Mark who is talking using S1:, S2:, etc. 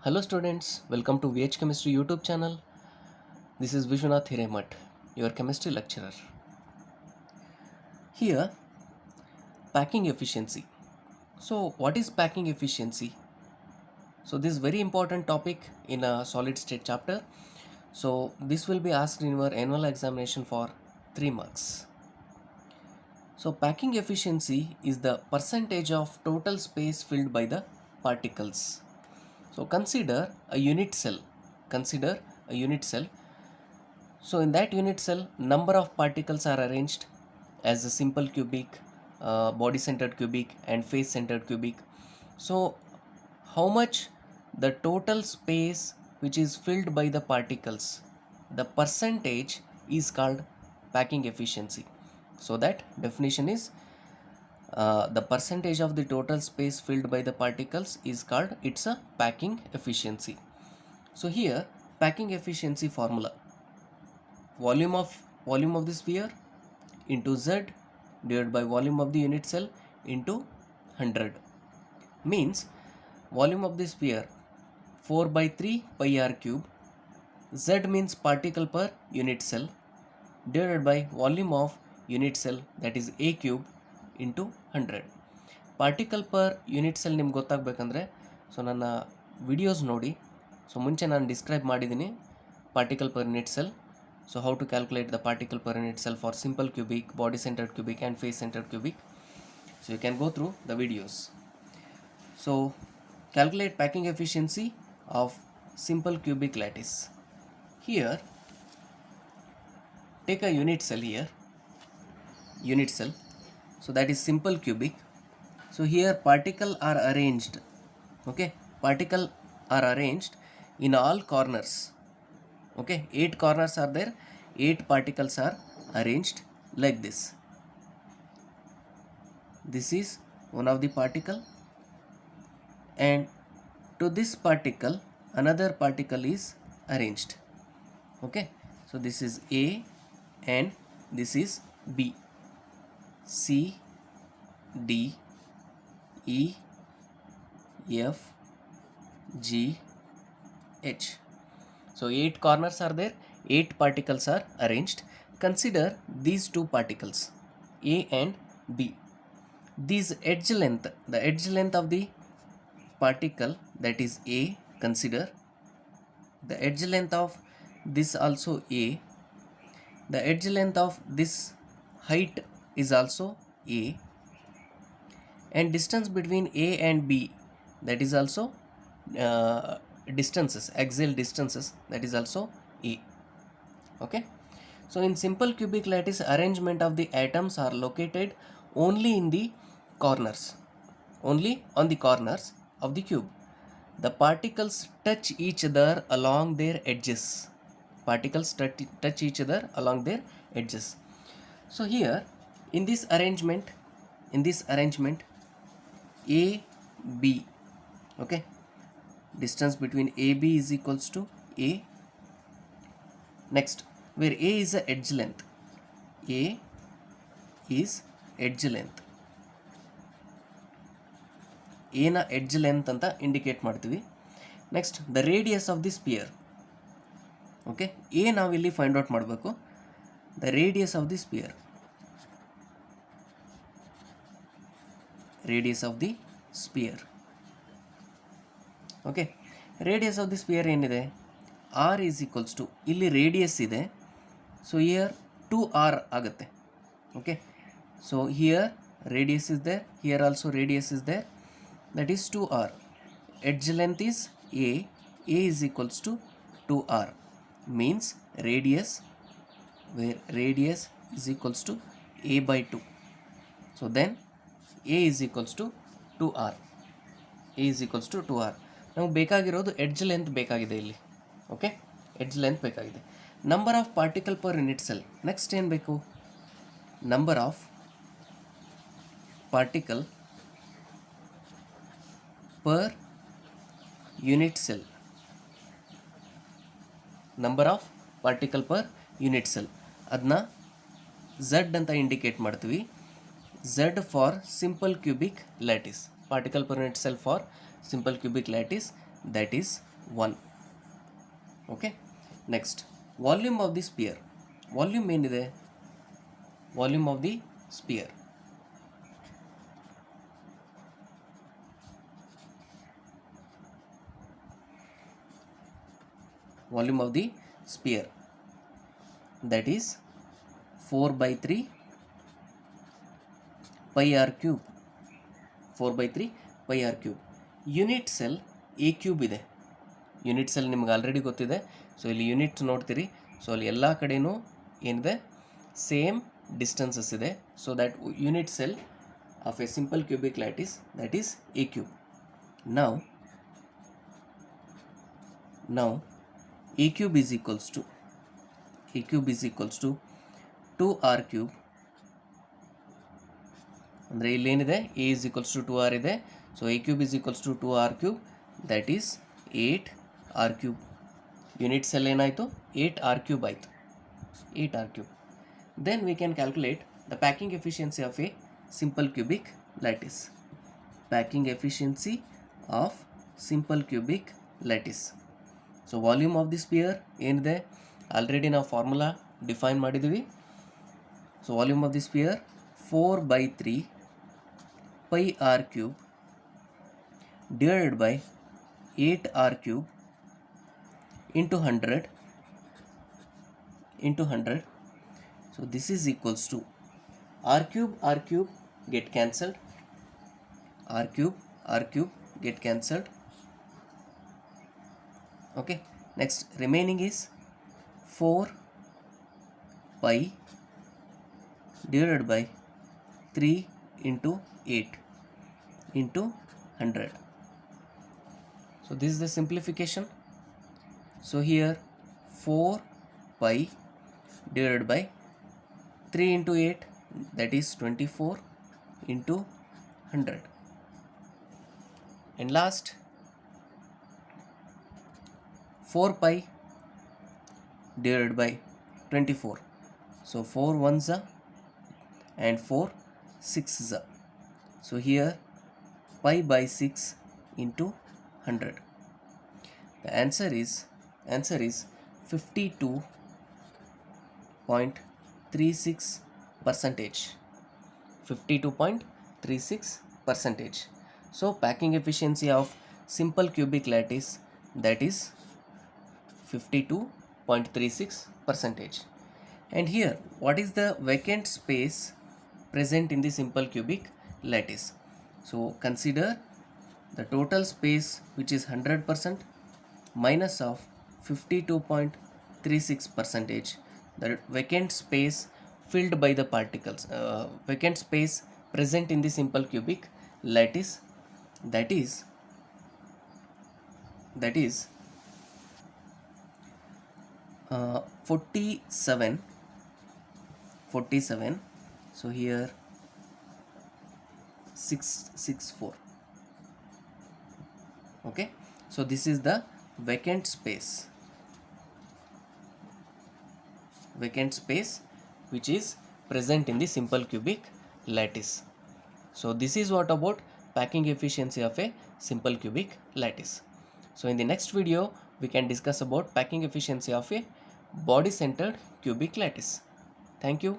S1: Hello students, welcome to VH Chemistry YouTube channel. This is Vishwanath Hiremat, your chemistry lecturer. Here, packing efficiency. So what is packing efficiency? So this is very important topic in a solid state chapter. So this will be asked in your annual examination for 3 marks. So packing efficiency is the percentage of total space filled by the particles. So consider a unit cell. Consider a unit cell. So in that unit cell, number of particles are arranged as a simple cubic, body centered cubic and face centered cubic. So how much the total space which is filled by the particles, the percentage is called packing efficiency. So that definition is the percentage of the total space filled by the particles is called it's a packing efficiency. So here packing efficiency formula, volume of the sphere into z divided by volume of the unit cell into 100 means volume of the sphere 4 by 3 pi r cube, z means particle per unit cell divided by volume of unit cell that is a cube into 100. Particle per unit cell ನಿಮ್ಗೆ ಗೊತ್ತಾಗಬೇಕಂದ್ರೆ so ನನ್ನ videos ನೋಡಿ. So ಮುಂಚೆ ನಾನು describe ಮಾಡಿದ್ದೀನಿ particle per unit cell. So how to calculate the particle per unit cell for simple cubic, body centered cubic and face centered cubic. So you can go through the videos. So calculate packing efficiency of simple cubic lattice. Here take a unit cell here, unit cell. So that is simple cubic. So here particle are arranged, okay, particle are arranged in all corners. Okay, 8 corners are there, 8 particles are arranged like this. This is one of the particle, and to this particle another particle is arranged. Okay, so this is A and this is B, C, D, E, F, G, H. So 8 corners are there, 8 particles are arranged. Consider these two particles A and B. These edge length, the edge length of the particle that is A, consider the edge length of this also A, the edge length of this height is also A, and distance between A and B, that is also distances, axial distances, that is also E. Okay, so in simple cubic lattice, arrangement of the atoms are located only in the corners, only on the corners of the cube. The particles touch each other along their edges. Particles touch each other along their edges. So here in this arrangement, A, B, okay, distance between AB is equals to A. Next, where A is a edge length, A is edge length, A na edge length anta indicate ಮಾಡ್ತೀವಿ. Next, the radius of the sphere. Okay, A ನಾವು ಇಲ್ಲಿ find out ಮಾಡಬೇಕು, the radius of the sphere, radius of the sphere. Okay, radius of the sphere ಏನಿದೆ, r is equals to, ಇಲ್ಲಿ radius ಇದೆ, so here 2r ಆಗುತ್ತೆ. Okay, so here radius is there, here also radius is there, that is 2r. Edge length is A is equals to 2r, means radius, where radius is equals to A by 2. So then A is equals to 2r, A is equals to 2r. ನಮಗೆ ಬೇಕಾಗಿರೋದು edge length ಬೇಕಾಗಿದೆ ಇಲ್ಲಿ. Okay, edge length ಬೇಕಾಗಿದೆ. Number of particle per unit cell. Next ಏನು ಬೇಕು, number of particle per unit cell, number of particle per unit cell, ಅದನ್ನ Z ಅಂತ indicate ಮಾಡ್ತೀವಿ. Z for simple cubic lattice, particle per unit cell for simple cubic lattice, that is 1. Okay, next volume of the sphere. Volume ಏನಿದೆ? Volume of the sphere. Volume of the sphere, that is 4 by 3 pi r cube. 4 by 3 pi r cube. Unit cell A cube ಇದೆ. Unit cell ನಿಮ್ಗೆ already ಗೊತ್ತಿದೆ. So ಇಲ್ಲಿ unit ನೋಡ್ತೀರಿ. So ಅಲ್ಲಿ ಎಲ್ಲ ಕಡೆಯೂ ಏನಿದೆ, ಸೇಮ್ ಡಿಸ್ಟೆನ್ಸಸ್ ಇದೆ. So that unit cell of A simple cubic lattice, that is a cube. Now a cube is equals to 2r cube. ಅಂದರೆ ಇಲ್ಲೇನಿದೆ, a is equals to 2r ಇದೆ. So a cube is equals to 2r cube, that is 8r cube. Unit cell ಏನಾಯಿತು, 8r cube ಆಯಿತು. 8r cube. Then we can calculate the packing efficiency of a simple cubic lattice. Packing efficiency of simple cubic lattice. So volume of the sphere ಏನಿದೆ, already ನಾವು formula define ಮಾಡಿದ್ದೀವಿ. So volume of the sphere 4 by 3 pi r cube divided by 8r cube into 100. So this is equals to r cube get cancelled. R cube get cancelled. Okay, next remaining is 4 pi divided by 3 into 8 into 100. So this is the simplification. So here 4 pi divided by 3 into 8, that is 24 into 100. And last 4 pi divided by 24. So 4 ones are and 4 6s are. So here pi by 6 into 100. The answer is 52.36%. 52.36%. So packing efficiency of simple cubic lattice, that is 52.36%. And here, what is the vacant space present in the simple cubic lattice? So consider the total space, which is 100%, minus of 52.36%, the vacant space filled by the particles, vacant space present in the simple cubic lattice, that is 47. So here 664. Okay, so this is the vacant space which is present in the simple cubic lattice. So this is what about packing efficiency of a simple cubic lattice. So in the next video we can discuss about packing efficiency of a body centered cubic lattice. Thank you.